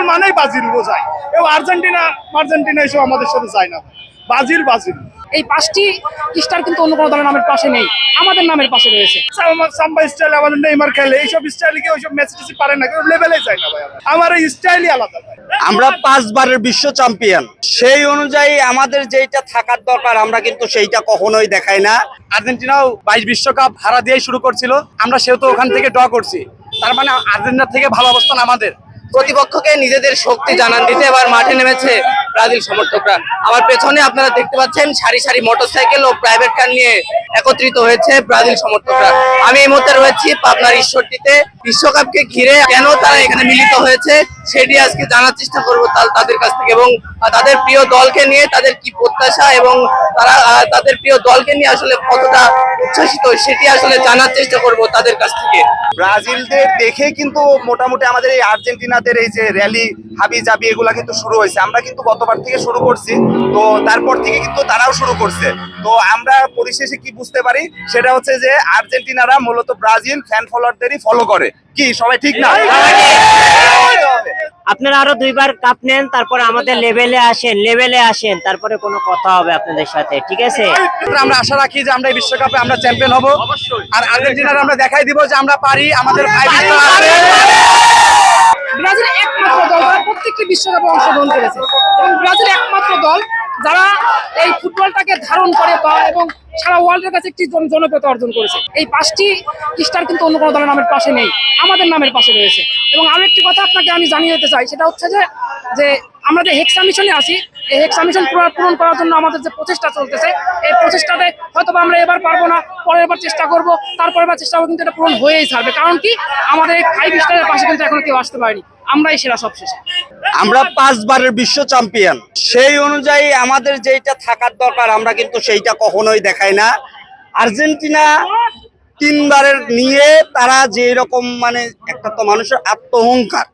মানেই ব্রাজিল বোঝায়, এবং আর্জেন্টিনা এসব আমাদের সাথে যায় না। Brazil Brazil. এই 5টি স্টার কিন্তু অন্য কোনো দলের নামের পাশে নেই, আমাদের নামের পাশে রয়েছে। সাম্বা স্টাইল আমাদের নেইমার খেলে, এইসব স্টাইলে কি ওইসব মেসি পারে না, কেউ লেভেলে যায় না ভাই। আমার এই স্টাইলই আলাদা ভাই। আমরা 5 বারের বিশ্ব চ্যাম্পিয়ন, সেই অনুযায়ী আমাদের যেটা থাকার দরকার আমরা কিন্তু সেইটা কখনোই দেখাই না। আর্জেন্টিনাও 22 বিশ্বকাপ হারা দিয়েই শুরু করছিল, আমরা সেহেতু ওখান থেকে ড্র করছি, তার মানে আর্জেন্টিনা থেকে ভালো অবস্থান আমাদের। প্রতিপক্ষকে নিজেদের শক্তি জানান দিতে এবার মাঠে নেমেছে ব্রাজিল সমর্থকরা। আমার পেছনে আপনারা দেখতে পাচ্ছেন সারি সারি মোটরসাইকেল ও প্রাইভেট কার নিয়ে একত্রিত হয়েছে ব্রাজিল সমর্থকরা। আমি এই মুহূর্তে রয়েছি পাবনার ঈশ্বরদীতে। বিশ্বকাপকে ঘিরে কেন তারা এখানে মিলিত হয়েছে সেটি আজকে জানার চেষ্টা করবো তাদের কাছ থেকে, এবং তাদের প্রিয় দলকে নিয়ে তাদের কি প্রত্যাশা এবং তারা তাদের প্রিয় দলকে নিয়ে আসলে কতটা উচ্ছ্বসিত সেটি আসলে জানার চেষ্টা করব তাদের কাছ থেকে। ব্রাজিলদের দেখে কিন্তু মোটামুটি আমাদের এই আর্জেন্টিনাদের এই যে র্যালি হাবি জাবি এগুলা কিন্তু শুরু হয়েছে। আমরা কিন্তু গতবার থেকে শুরু করছি, তো তারপর থেকে কিন্তু তারাও শুরু করছে। তো আমরা পরিশেষে কি বুঝতে পারি সেটা হচ্ছে যে আর্জেন্টিনারা মূলত ব্রাজিল ফ্যান ফলোয়ারদেরই ফলো করে। কি সবাই ঠিক না? আপনারা আরো 2বার কাপ নেন, তারপরে আমাদের লেভেলে আসেন, তারপরে কোনো কথা হবে আপনাদের সাথে, ঠিক আছে? আমরা আশা রাখি যে আমরা এই বিশ্বকাপে আমরা চ্যাম্পিয়ন হব, আর আর্জেন্টিনার আমরা দেখাই দিব যে আমরা পারি। আমাদের ব্রাজিল একমাত্র দল যারা প্রত্যেকটি বিশ্বকাপে অংশগ্রহণ করেছে, এবং ব্রাজিল একমাত্র দল যারা এই ফুটবলটাকে ধারণ করে এবং সারা ওয়ার্ল্ডের কাছে একটি জনপ্রিয়তা অর্জন করেছে। এই 5টি স্টার কিন্তু অন্য কোনো দলের নামের পাশে নেই, আমাদের নামের পাশে রয়েছে। এবং আরো একটি কথা আপনাকে আমি জানিয়ে দিতে চাই, সেটা হচ্ছে যে আমরা যে হেক্সা মিশনে আছি, এই হেক্সা মিশন পূরণ করার জন্য আমাদের যে প্রচেষ্টা চলতেছে, এই প্রচেষ্টাতে হয়তো আমরা এবার পারবো না, পরের বার চেষ্টা করবো, তারপরের বার চেষ্টা করবো, কিন্তু এটা পূরণ হয়েই ছাড়বে। কারণ কি, আমাদের এই 5 স্টারের পাশে কিন্তু এখনো কেউ আসতে পারেনি, আমরাই সেরা সবশেষে। আমরা 5 বারের বিশ্ব চ্যাম্পিয়ন, সেই অনুযায়ী আমাদের যেটা থাকার দরকার আমরা কিন্তু সেইটা কখনোই দেখাই না। আর্জেন্টিনা 3 বারের নিয়ে তারা যে রকম মানে একটা তো মানুষের আত্মঅহংকার,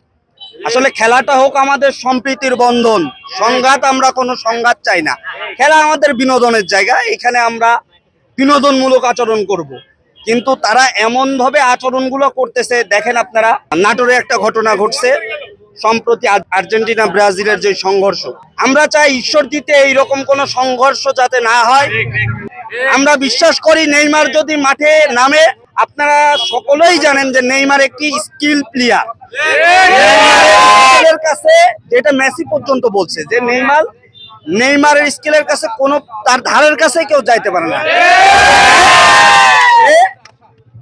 আসলে খেলাটা হোক আমাদের সম্প্রীতির বন্ধন, সংঘাত আমরা কোনো সংঘাত চাই না। খেলা আমাদের বিনোদনের জায়গা, এখানে আমরা বিনোদনমূলক আচরণ করব। কিন্তু তারা এমন ভাবে আচরণগুলো করতেছে, দেখেন আপনারা নাটোরে একটা ঘটনা ঘটছে সম্প্রতি, আর্জেন্টিনা ব্রাজিলের যে সংঘর্ষ, আমরা চাই ঈশ্বরদীতে এইরকম কোনো সংঘর্ষ যাতে না হয়। আমরা বিশ্বাস করি নেইমার যদি মাঠে নামে, আপনারা সকলেই জানেন যে নেইমার একটি স্কিল প্লেয়ার। কাছে যেটা মেসি পর্যন্ত বলছে যে নেইমারের স্কিলের কাছে কোনো তার ধারের কাছে কেউ যাইতে পারে না।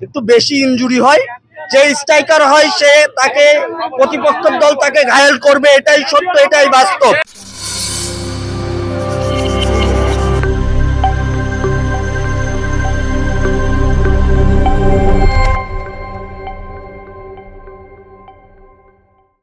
একটু বেশি ইনজুরি হয়, যে স্ট্রাইকার হয় সে তাকে প্রতিপক্ষের দল তাকে ঘায়েল করবে, এটাই সত্য, এটাই বাস্তব।